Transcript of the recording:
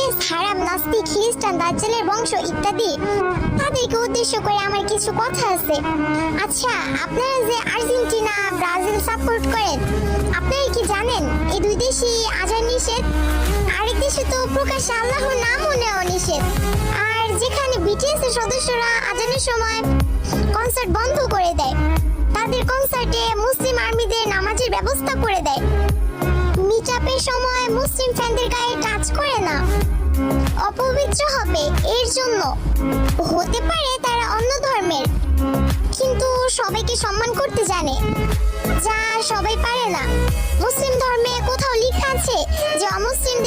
BTS হারাম, নাস্তিক, খ্রিস্টান, দাজ্জালের বংশ ইত্যাদি, তাদেরকে উদ্দেশ্য করে আমার কিছু কথা আছে। আচ্ছা, আপনারা যে আর্জেন্টিনা, ব্রাজিল সাপোর্ট করেন, আপনারা কি জানেন এই দুই দেশই আজান নিষেধ? আরেক দেশে তো প্রকাশ্যে আল্লাহর নামও নেওয়া নিষেধ। আর যেখানে বিটিএস এর সদস্যরা আজানের সময় কনসার্ট বন্ধ করে দেয়, তাদের কনসার্টে মুসলিম আর্মিদের নামাজের ব্যবস্থা করে দেয়, মিটআপের সময় মুসলিম ফ্যানদের গায়ে টাচ করে না, অপবিত্র হবে এর জন্য। হতে পারে তারা অন্য ধর্মের, কিন্তু সবাইকে সম্মান করতে জানে, যা সবাই পারে না। মুসলিম ধর্মে কোথাও লেখা আছে যে অমুসলিম